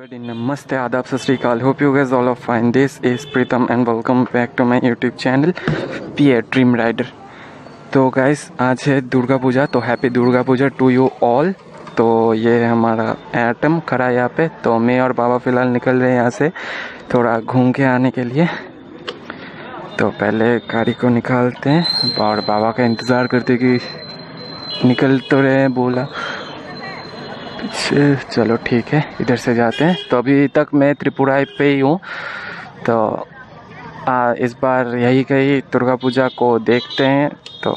Everybody, namaste, adab, sat sri akal. Hope you guys all are fine. This is Pritam and welcome back to my YouTube channel PA Dream Rider. तो guys आज है दुर्गा पूजा, तो happy Durga Puja to you all. तो ये है हमारा atom खड़ा है यहाँ पे। तो मैं और बाबा फ़िलहाल निकल रहे हैं यहाँ से थोड़ा घूम के आने के लिए। तो पहले गाड़ी को निकालते हैं और बाबा का इंतज़ार करते कि निकल तो रहे हैं, बोला चलो ठीक है इधर से जाते हैं। तो अभी तक मैं त्रिपुरा पे ही हूँ, तो इस बार यही कहीं दुर्गा पूजा को देखते हैं। तो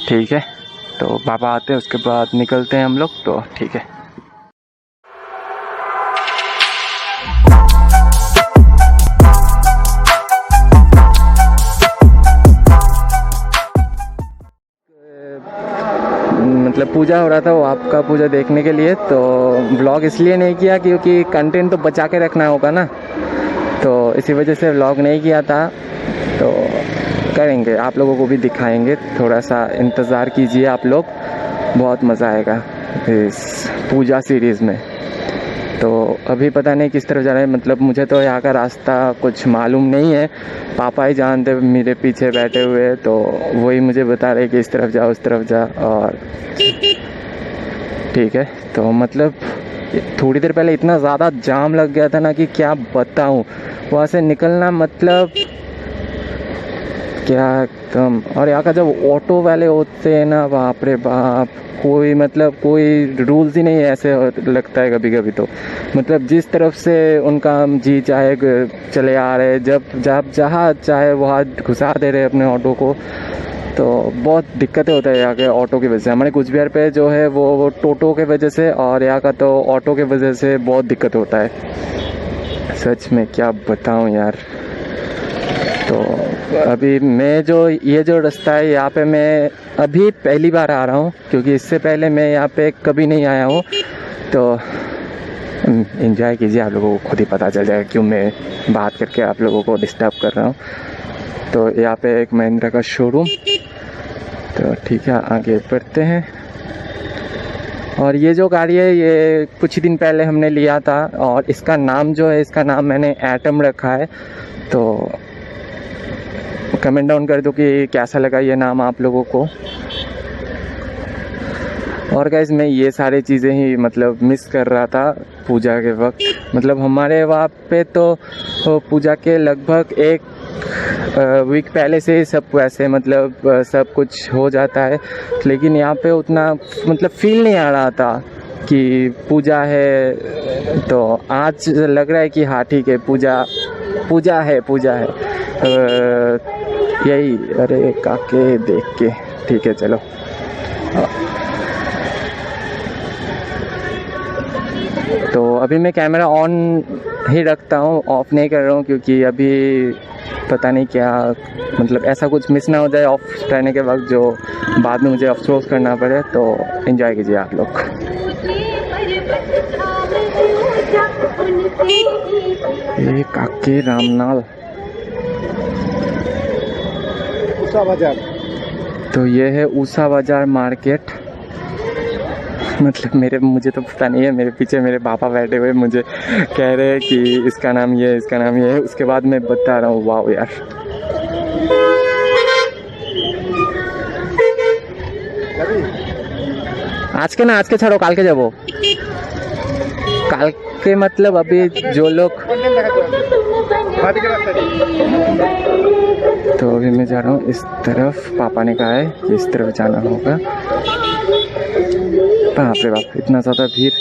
ठीक है, तो बाबा आते हैं उसके बाद निकलते हैं हम लोग। तो ठीक है, मतलब पूजा हो रहा था वो आपका पूजा देखने के लिए। तो व्लॉग इसलिए नहीं किया क्योंकि कंटेंट तो बचा के रखना होगा ना, तो इसी वजह से व्लॉग नहीं किया था। तो करेंगे, आप लोगों को भी दिखाएंगे, थोड़ा सा इंतज़ार कीजिए आप लोग, बहुत मज़ा आएगा इस पूजा सीरीज़ में। तो अभी पता नहीं किस तरफ जा रहे हैं, मतलब मुझे तो यहाँ का रास्ता कुछ मालूम नहीं है, पापा ही जानते मेरे पीछे बैठे हुए। तो वही मुझे बता रहे कि इस तरफ जा उस तरफ जा। और ठीक है, तो मतलब थोड़ी देर पहले इतना ज़्यादा जाम लग गया था ना कि क्या बताऊँ, वहाँ से निकलना मतलब क्या एकदम। और यहाँ का जब ऑटो वाले होते हैं ना, बाप रे बाप, कोई मतलब कोई रूल्स ही नहीं है, ऐसे लगता है कभी कभी। तो मतलब जिस तरफ से उनका जी चाहे चले आ रहे, जब जहाँ चाहे वहाँ घुसा दे रहे अपने ऑटो को। तो बहुत दिक्कतें होता है यहाँ के ऑटो की वजह से। हमारे कुछ बिहार पे जो है वो टोटो के वजह से, और यहाँ का तो ऑटो के वजह से बहुत दिक्कत होता है। सच में क्या बताऊँ यार। तो अभी मैं ये जो रास्ता है यहाँ पे मैं अभी पहली बार आ रहा हूँ, क्योंकि इससे पहले मैं यहाँ पे कभी नहीं आया हूँ। तो एंजॉय कीजिए, आप लोगों को खुद ही पता चल जाएगा क्यों मैं बात करके आप लोगों को डिस्टर्ब कर रहा हूँ। तो यहाँ पे एक महिंद्रा का शोरूम। तो ठीक है, आगे बढ़ते हैं। और ये जो गाड़ी है ये कुछ दिन पहले हमने लिया था, और इसका नाम जो है, इसका नाम मैंने एटम रखा है। तो कमेंट डाउन कर दो कि कैसा लगा ये नाम आप लोगों को। और गाइस मैं ये सारी चीज़ें ही मतलब मिस कर रहा था पूजा के वक्त। मतलब हमारे वहाँ पे तो पूजा के लगभग एक वीक पहले से सब वैसे मतलब सब कुछ हो जाता है, लेकिन यहाँ पे उतना मतलब फील नहीं आ रहा था कि पूजा है। तो आज लग रहा है कि हाँ ठीक है, पूजा है। यही, अरे काके देख के, ठीक है चलो। तो अभी मैं कैमरा ऑन ही रखता हूँ, ऑफ नहीं कर रहा हूँ, क्योंकि अभी पता नहीं क्या मतलब ऐसा कुछ मिस ना हो जाए ऑफ रहने के वक्त, जो बाद में मुझे अफसोस करना पड़े। तो एंजॉय कीजिए आप लोग। ये काके रामनाल ऊषा बाजार। तो ये है ऊषा बाजार मार्केट। मतलब मुझे तो पता नहीं है, मेरे पीछे मेरे पापा बैठे हुए मुझे कह रहे हैं कि इसका नाम ये है, इसका नाम ये है। उसके बाद मैं बता रहा हूँ। वाह यार, आज के छोड़ो, काल के जाबो। काल के मतलब अभी जो लोग, तो अभी मैं जा रहा हूँ इस तरफ। पापा ने कहा है कि इस तरफ जाना होगा। बाप रे बाप, इतना ज़्यादा भीड़।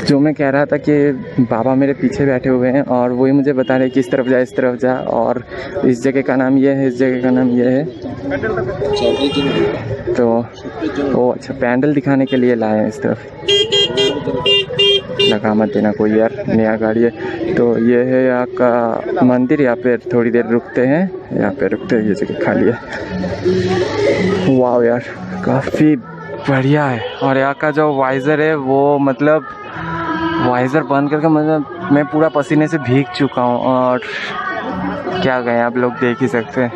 जो मैं कह रहा था कि बाबा मेरे पीछे बैठे हुए हैं और वही मुझे बता रहे कि इस तरफ जा, इस तरफ जा, और इस जगह का नाम ये है, इस जगह का नाम ये है। तो वो अच्छा पैंडल दिखाने के लिए लाए हैं इस तरफ। लगा मत देना कोई यार, नया गाड़ी है। तो ये है यहाँ का मंदिर, यहाँ पे थोड़ी देर रुकते हैं, यहाँ पे रुकते हैं, ये जगह खाली है। वाह यार, काफ़ी बढ़िया है। और यहाँ का जो वाइज़र है वो मतलब वाइज़र बंद करके मतलब मैं पूरा पसीने से भीग चुका हूँ। और क्या कहें, आप लोग देख ही सकते हैं।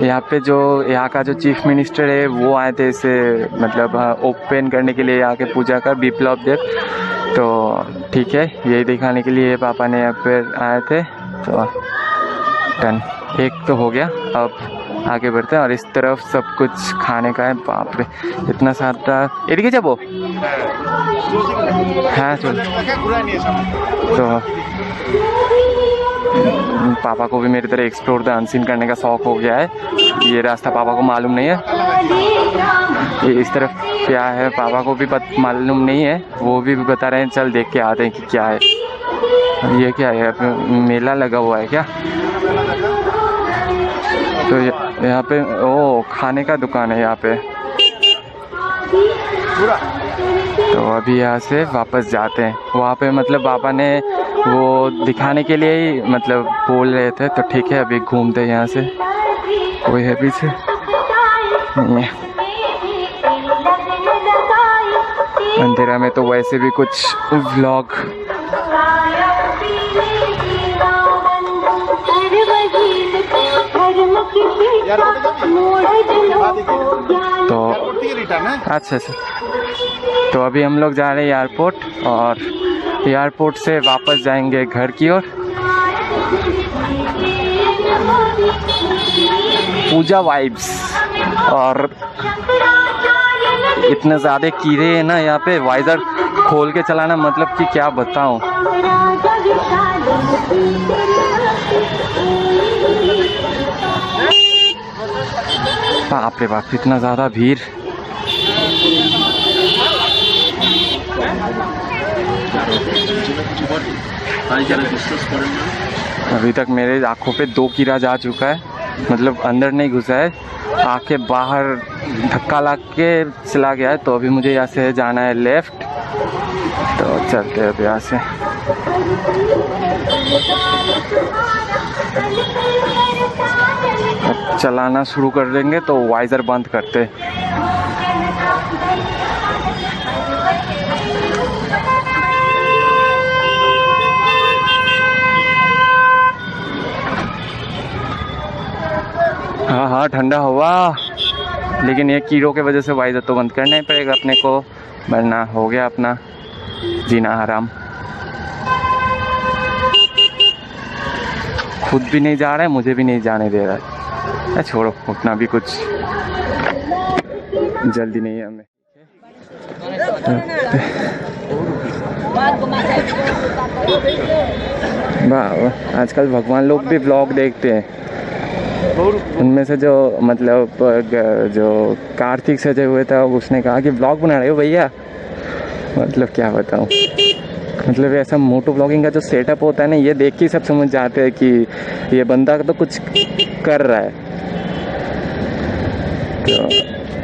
यहाँ पे जो यहाँ का जो चीफ मिनिस्टर है वो आए थे इसे मतलब ओपन करने के लिए यहाँ के पूजा का बिप्लब देव। तो ठीक है, यही दिखाने के लिए पापा ने यहाँ पे आए थे। तो डन, एक तो हो गया। अब आगे बढ़ते हैं और इस तरफ सब कुछ खाने का है। बाप रे, इतना सारा एडिके जाबो। हाँ चल। तो पापा को भी मेरी तरह एक्सप्लोर द अनसीन करने का शौक हो गया है। ये रास्ता पापा को मालूम नहीं है, ये इस तरफ क्या है पापा को भी मालूम नहीं है। वो भी बता रहे हैं चल देख के आते हैं कि क्या है। ये क्या है, मेला लगा हुआ है क्या? तो यहाँ पे ओ खाने का दुकान है यहाँ पे। तो अभी यहाँ से वापस जाते हैं। वहाँ पे मतलब पापा ने वो दिखाने के लिए ही मतलब बोल रहे थे। तो ठीक है, अभी घूमते हैं यहाँ से। कोई है पीछे नहीं है। अंधेरा में तो वैसे भी कुछ व्लॉग तो अच्छा। तो अभी हम लोग जा रहे हैं एयरपोर्ट और एयरपोर्ट से वापस जाएंगे घर की ओर। पूजा वाइब्स और इतने ज़्यादा कीड़े हैं ना यहाँ पे। वाइजर खोल के चलाना मतलब कि क्या बताऊँ। बाप रे बाप, इतना ज़्यादा भीड़। अभी तक मेरे आँखों पे 2 कीड़ा जा चुका है, मतलब अंदर नहीं घुसा है, आँखें बाहर धक्का लग के चला गया है। तो अभी मुझे यहाँ से जाना है लेफ़्ट। तो चलते हैं अब यहाँ से। अब चलाना शुरू कर देंगे तो वाइज़र बंद करते। हाँ हाँ ठंडा हवा, लेकिन ये कीड़ों के वजह से वाइज़र तो बंद करना ही पड़ेगा अपने को, वरना हो गया अपना जीना हराम। खुद भी नहीं जा रहा है, मुझे भी नहीं जाने दे रहा है। छोड़ो, उतना भी कुछ जल्दी नहीं है हमें। वाह, आजकल भगवान लोग भी व्लॉग देखते हैं। उनमें से जो मतलब जो कार्तिक सजे हुए था उसने कहा कि व्लॉग बना रहे हो भैया। मतलब क्या बताऊँ, मतलब ऐसा मोटो व्लॉगिंग का जो सेटअप होता है ना, ये देख के सब समझ जाते हैं कि ये बंदा तो कुछ कर रहा है। तो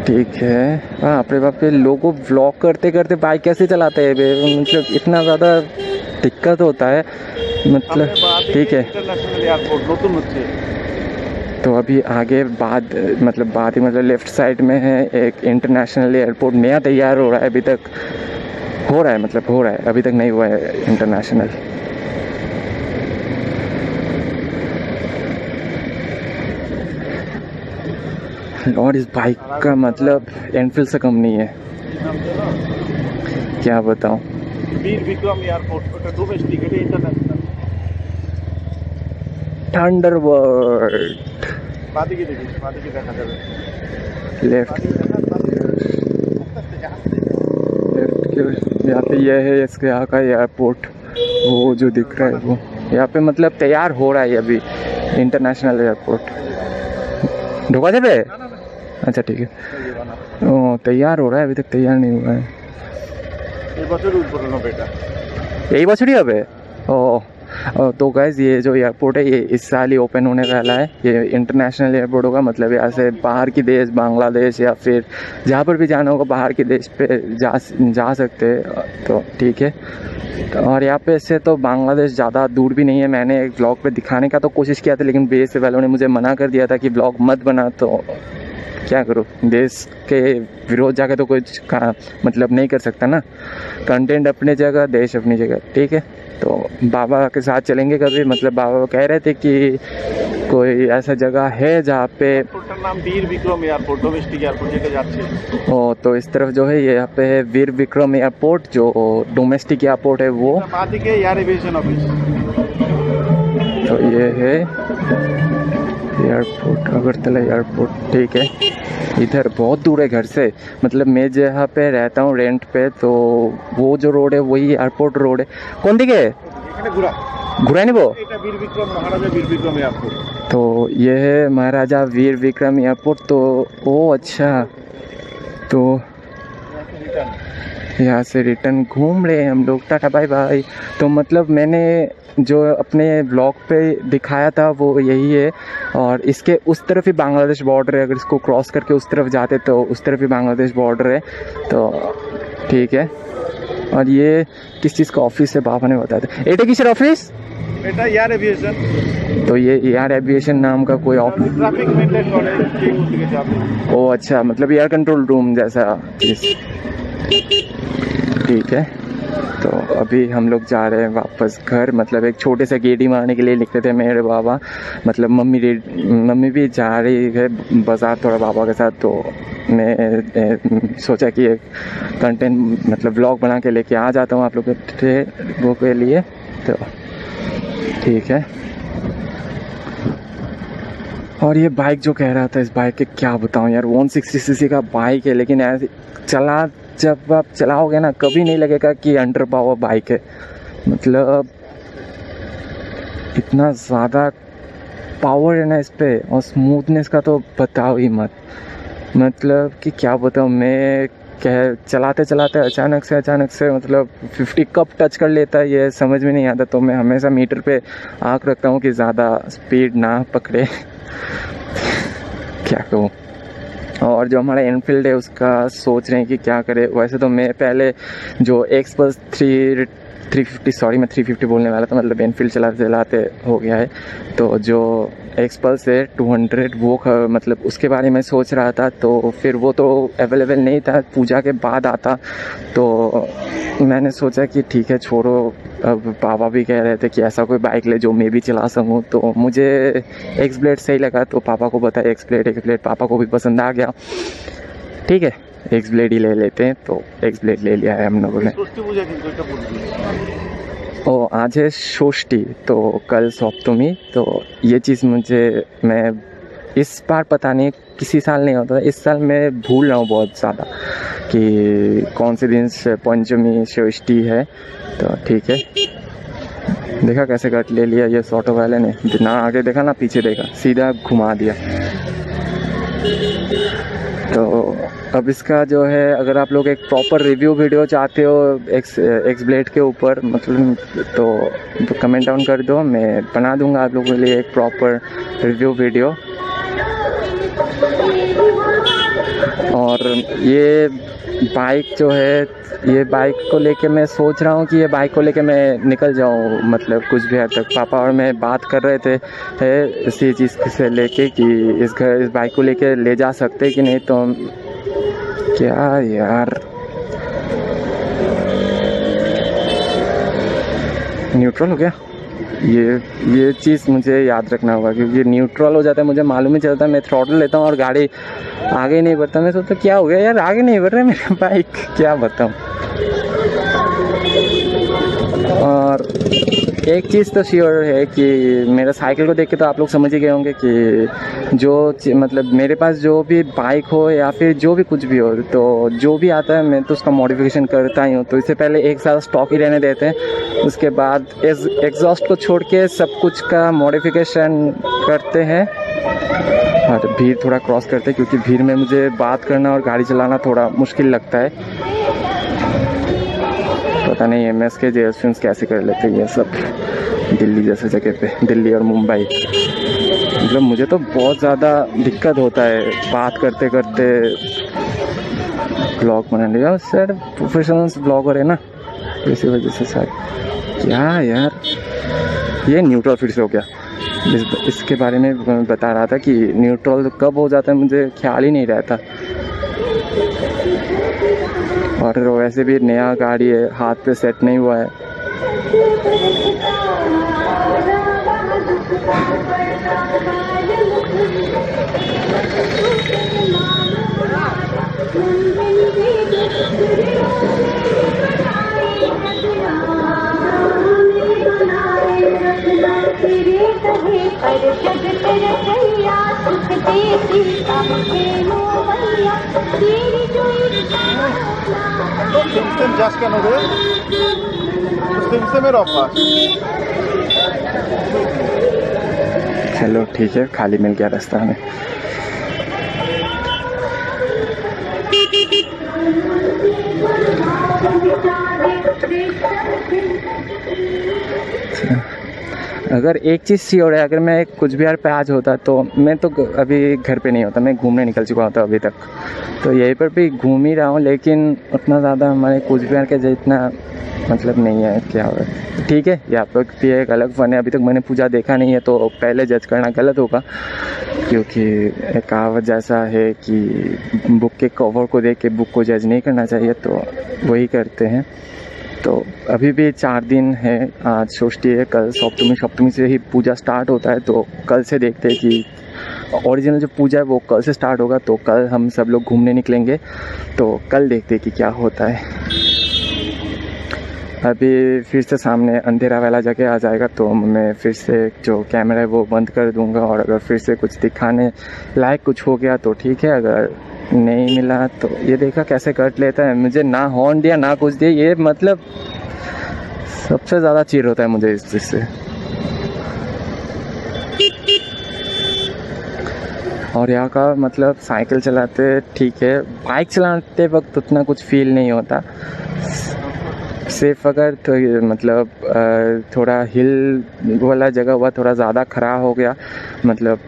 ठीक है। हाँ अपने बाप पे लोगों व्लॉग करते करते बाइक कैसे चलाते हैं, मतलब इतना ज़्यादा दिक्कत होता है। मतलब ठीक है। तो अभी आगे बाद मतलब लेफ़्ट साइड में है एक इंटरनेशनल एयरपोर्ट, नया तैयार हो रहा है। अभी तक हो रहा है, मतलब हो रहा है, अभी तक नहीं हुआ है इंटरनेशनल। और इस बाइक का मतलब एनफील्ड से कम नहीं है, क्या बताऊं। थंडरबर्ड लेफ्ट यहाँ पे ये है इसके यहाँ का एयरपोर्ट, वो जो दिख रहा है वो यहाँ पे मतलब तैयार हो रहा है अभी इंटरनेशनल एयरपोर्ट। ढोका देवे? अच्छा ठीक है। ओ तैयार हो रहा है, अभी तक तैयार नहीं हुआ है। यही बछड़ी হবে। ओ तो गाइज ये जो एयरपोर्ट है ये इस साल ही ओपन होने वाला है। ये इंटरनेशनल एयरपोर्ट होगा, मतलब यहाँ से बाहर की देश, बांग्लादेश या फिर जहाँ पर भी जाना होगा बाहर के देश पे जा सकते हैं। तो ठीक है। और यहाँ पे से तो बांग्लादेश ज़्यादा दूर भी नहीं है। मैंने एक ब्लॉग पे दिखाने का तो कोशिश किया था, लेकिन बेस वालों ने मुझे मना कर दिया था कि ब्लॉग मत बना। तो क्या करूँ, देश के विरोध जाके तो कुछ मतलब नहीं कर सकता ना। कंटेंट अपनी जगह, देश अपनी जगह, ठीक है। तो बाबा के साथ चलेंगे कभी, मतलब बाबा कह रहे थे कि कोई ऐसा जगह है जहाँ पे नाम वीर विक्रम एयरपोर्ट, डोमेस्टिक एयरपोर्ट যেটা যাচ্ছে। ओ, तो इस तरफ जो है ये यहाँ पे है वीर विक्रम एयरपोर्ट, जो डोमेस्टिक एयरपोर्ट है वो। বাদিকে এয়ার এভিয়েশন অফিस। तो ये है एयरपोर्ट, अगरतला एयरपोर्ट, ठीक है। इधर बहुत दूर है घर से, मतलब मैं जहाँ पे रहता हूँ रेंट पे, तो वो जो रोड है वही एयरपोर्ट रोड है। कौन दिखे घुरा नहीं वो, वीर विक्रम महाराजा वीर विक्रम एयरपोर्ट। तो ये है महाराजा वीर विक्रम एयरपोर्ट। तो ओ अच्छा, तो यहाँ से रिटर्न घूम रहे हैं हम लोग, टाटा बाय बाय। तो मतलब मैंने जो अपने ब्लॉग पे दिखाया था वो यही है, और इसके उस तरफ ही बांग्लादेश बॉर्डर है, अगर इसको क्रॉस करके उस तरफ जाते तो उस तरफ ही बांग्लादेश बॉर्डर है। तो ठीक है, और ये किस चीज़ का ऑफिस है बाबा ने बताया था। एटा किसर ऑफिस? এটা এয়ার এভিয়েশন। तो ये एयर एविएशन नाम का कोई ऑफिस, ट्रैफिक मेंटेन করে সেই দিকে যাবে। ओ अच्छा, मतलब एयर कंट्रोल रूम जैसा चीज़, ठीक है। तो अभी हम लोग जा रहे हैं वापस घर, मतलब एक छोटे से गेड़ी मारने के लिए निकले थे मेरे बाबा, मतलब मम्मी भी जा रही है बाज़ार थोड़ा बाबा के साथ। तो मैं सोचा कि एक कंटेंट मतलब व्लॉग बना के लेके आ जाता हूँ आप लोग के लिए। तो ठीक है, और ये बाइक जो कह रहा था, इस बाइक के क्या बताऊँ यार, 160 सीसी का बाइक है, लेकिन ऐसे जब आप चलाओगे ना कभी नहीं लगेगा कि अंडर पावर बाइक है, मतलब इतना ज़्यादा पावर है ना इस पे, और स्मूथनेस का तो बताओ ही मत, मतलब कि क्या बताऊँ मैं, चलाते चलाते अचानक से मतलब 50 कब टच कर लेता है ये समझ में नहीं आता। तो मैं हमेशा मीटर पे आँख रखता हूँ कि ज़्यादा स्पीड ना पकड़े क्या कहूँ। और जो हमारा एनफील्ड है उसका सोच रहे हैं कि क्या करें। वैसे तो मैं पहले जो एक्सपल्स 350 बोलने वाला था, मतलब एनफील्ड चलाते चलाते हो गया है। तो जो एक्सपल्स है 200 वो मतलब उसके बारे में सोच रहा था, तो फिर वो तो अवेलेबल नहीं था, पूजा के बाद आता। तो मैंने सोचा कि ठीक है छोड़ो, अब पापा भी कह रहे थे कि ऐसा कोई बाइक ले जो मैं भी चला सकूँ। तो मुझे एक्स ब्लेड सही लगा, तो पापा को बताया एक्स ब्लेड पापा को भी पसंद आ गया। ठीक है, एक्स ब्लेड ही ले लेते हैं। तो एक्स ब्लेड ले लिया है हम लोगों ने। ओ आज है षष्ठी, तो कल सप्तमी। तो ये चीज़ मैं इस बार पता नहीं, किसी साल नहीं होता, इस साल मैं भूल रहा हूँ बहुत ज़्यादा कि कौन से दिन से पंचमी षष्ठी है। तो ठीक है, देखा कैसे कट ले लिया ये ऑटो वाले ने, ना आगे देखा ना पीछे देखा, सीधा घुमा दिया। तो अब इसका जो है, अगर आप लोग एक प्रॉपर रिव्यू वीडियो चाहते हो एक्स ब्लेड के ऊपर, मतलब तो कमेंट डाउन कर दो, मैं बना दूंगा आप लोगों के लिए एक प्रॉपर रिव्यू वीडियो। और ये बाइक जो है, ये बाइक को लेके मैं सोच रहा हूँ कि ये बाइक को लेके मैं निकल जाऊँ, मतलब कुछ भी हद तक। पापा और मैं बात कर रहे थे इसी चीज़ से लेके कि इस बाइक को लेके ले जा सकते कि नहीं। तो क्या यार, न्यूट्रल हो गया, ये चीज़ मुझे याद रखना होगा, क्योंकि न्यूट्रल हो जाता है मुझे मालूम ही चलता है। मैं थ्रॉटल लेता हूँ और गाड़ी आगे नहीं बढ़ता, मैं सोचता क्या हो गया यार, आगे नहीं बढ़ रहा है मेरा बाइक, क्या बताऊँ। और एक चीज़ तो श्योर है कि मेरा साइकिल को देख के तो आप लोग समझ ही गए होंगे कि जो मतलब मेरे पास जो भी बाइक हो या फिर जो भी कुछ भी हो, तो जो भी आता है मैं तो उसका मॉडिफिकेशन करता ही हूँ। तो इससे पहले एक साल स्टॉक ही रहने देते हैं, उसके बाद एग्जॉस्ट को छोड़ के सब कुछ का मॉडिफिकेशन करते हैं। और भीड़ थोड़ा क्रॉस करते हैं, क्योंकि भीड़ में मुझे बात करना और गाड़ी चलाना थोड़ा मुश्किल लगता है। पता नहीं एमएस के जेएस कैसे कर लेते हैं ये सब दिल्ली जैसे जगह पे, दिल्ली और मुंबई। मतलब मुझे तो बहुत ज़्यादा दिक्कत होता है बात करते करते ब्लॉग बनाने का। सर प्रोफेशनल्स ब्लॉगर है ना, इसी वजह से शायद। क्या यार, ये न्यूट्रल फिर से हो गया। इसके बारे में बता रहा था कि न्यूट्रल कब हो जाता है मुझे ख्याल ही नहीं रहता। और वैसे भी नया गाड़ी है, हाथ पे सेट नहीं हुआ है। Stimmt das kan du? Stimmt mir auf was? चलो ठीक है, खाली मिल गया रास्ता हमें। अगर एक चीज़ श्योर है, अगर मैं कुछ बिहार पे आज होता तो मैं तो अभी घर पे नहीं होता, मैं घूमने निकल चुका होता अभी तक। तो यहीं पर भी घूम ही रहा हूँ, लेकिन उतना ज़्यादा हमारे कुछ बिहार के जितना मतलब नहीं है। क्या हो ठीक है, यहाँ पर भी एक अलग फन है। अभी तक मैंने पूजा देखा नहीं है तो पहले जज करना गलत होगा, क्योंकि एक कहावत जैसा है कि बुक के कवर को देख के बुक को जज नहीं करना चाहिए, तो वही करते हैं। तो अभी भी 4 दिन है, आज षष्ठी है, कल सप्तमी, सप्तमी से ही पूजा स्टार्ट होता है। तो कल से देखते हैं कि ओरिजिनल जो पूजा है वो कल से स्टार्ट होगा, तो कल हम सब लोग घूमने निकलेंगे। तो कल देखते हैं कि क्या होता है। अभी फिर से सामने अंधेरा वाला जगह आ जाएगा तो मैं फिर से जो कैमरा है वो बंद कर दूंगा, और अगर फिर से कुछ दिखाने लायक कुछ हो गया तो ठीक है, अगर नहीं मिला तो ये देखा कैसे कट लेता है। मुझे ना हॉर्न दिया ना कुछ दिया, ये मतलब सबसे ज़्यादा चिढ़ होता है मुझे इस चीज़ से। और यहाँ का मतलब साइकिल चलाते ठीक है, बाइक चलाते वक्त उतना कुछ फील नहीं होता। सिर्फ अगर तो मतलब थोड़ा हिल वाला जगह हुआ, थोड़ा ज़्यादा खराब हो गया, मतलब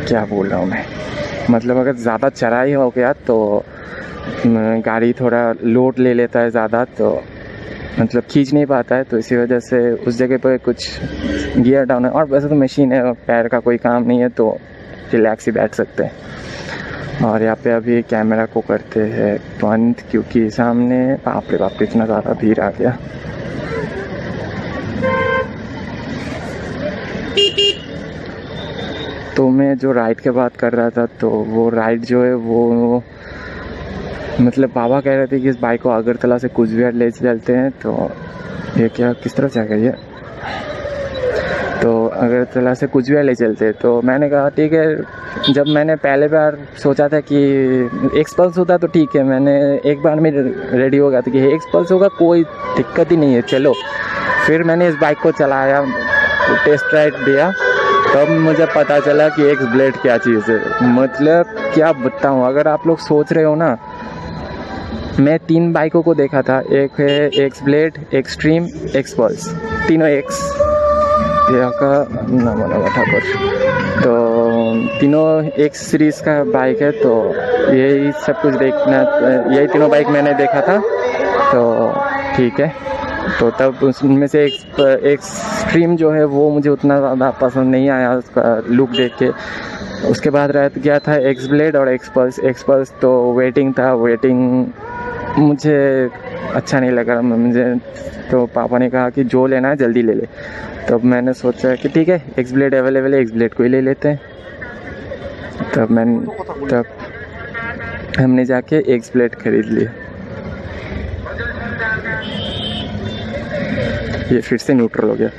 क्या बोल रहा हूँ मैं, मतलब अगर ज़्यादा चढ़ाई हो गया तो गाड़ी थोड़ा लोड ले लेता है ज़्यादा, तो मतलब खींच नहीं पाता है। तो इसी वजह से उस जगह पर कुछ गियर डाउन है। और वैसे तो मशीन है, पैर का कोई काम नहीं है, तो रिलैक्स ही बैठ सकते हैं। और यहाँ पे अभी कैमरा को करते हैं बंद, क्योंकि सामने बाप रे बाप इतना ज़्यादा भीड़ आ गया। तो मैं जो राइड के बात कर रहा था, तो वो राइड जो है वो मतलब बाबा कह रहे थे कि इस बाइक को अगरतला से कुचबिहार ले चलते हैं। तो ये क्या किस तरह से आ गई है, तो अगरतला से कुचबिहार ले चलते हैं। तो मैंने कहा ठीक है। जब मैंने पहले बार सोचा था कि एक्सपल्स होता तो ठीक है, मैंने एक बार में रेडी हो गया था कि एक्सपल्स होगा, कोई दिक्कत ही नहीं है, चलो। फिर मैंने इस बाइक को चलाया, टेस्ट राइड दिया, तब मुझे पता चला कि एक्स ब्लेड क्या चीज़ है। मतलब क्या बताऊँ, अगर आप लोग सोच रहे हो ना, मैं 3 बाइकों को देखा था, एक है एक्स ब्लेड, एक्सट्रीम, एक्सपल्स, तीनों एक्स का नमो ठाकुर, तो तीनों एक्स सीरीज़ का बाइक है। तो यही सब कुछ देखना, यही तीनों बाइक मैंने देखा था, तो ठीक है। तो तब उसमें से एक्सट्रीम जो है वो मुझे उतना ज़्यादा पसंद नहीं आया उसका लुक देख के। उसके बाद रह गया था एक्स ब्लेड और एक्सपल्स। एक्सपल्स तो वेटिंग था, वेटिंग मुझे अच्छा नहीं लगा मुझे। तो पापा ने कहा कि जो लेना है जल्दी ले ले। तब मैंने सोचा कि ठीक है, एक्स ब्लेड अवेलेबल है, एक्स ब्लेड को ही ले लेते हैं। तब हमने जाके एक्स ब्लेड खरीद लिया। ये फिर से न्यूट्रल हो गया।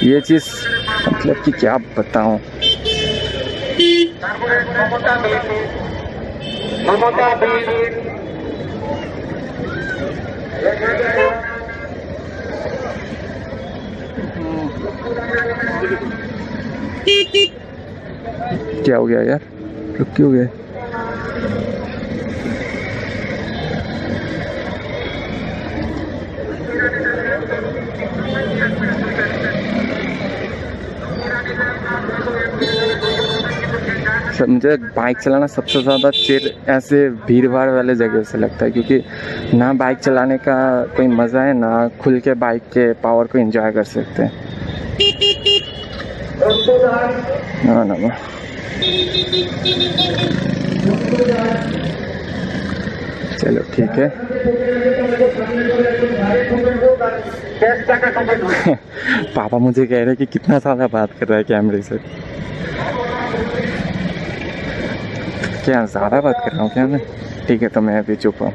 ये चीज़ मतलब कि क्या बताऊं। क्या हो गया यार, रुक क्यों गए? मुझे बाइक चलाना सबसे ज़्यादा चिर ऐसे भीड़ भाड़ वाले जगह से लगता है, क्योंकि ना बाइक चलाने का कोई मज़ा है, ना खुल के बाइक के पावर को एंजॉय कर सकते हैं। ना चलो ठीक है। पापा मुझे कह रहे हैं कि कितना साला बात कर रहा है कैमरे से। क्या ज़्यादा बात कर रहा हूँ क्या मैं? ठीक है, तो मैं अभी चुप हूँ।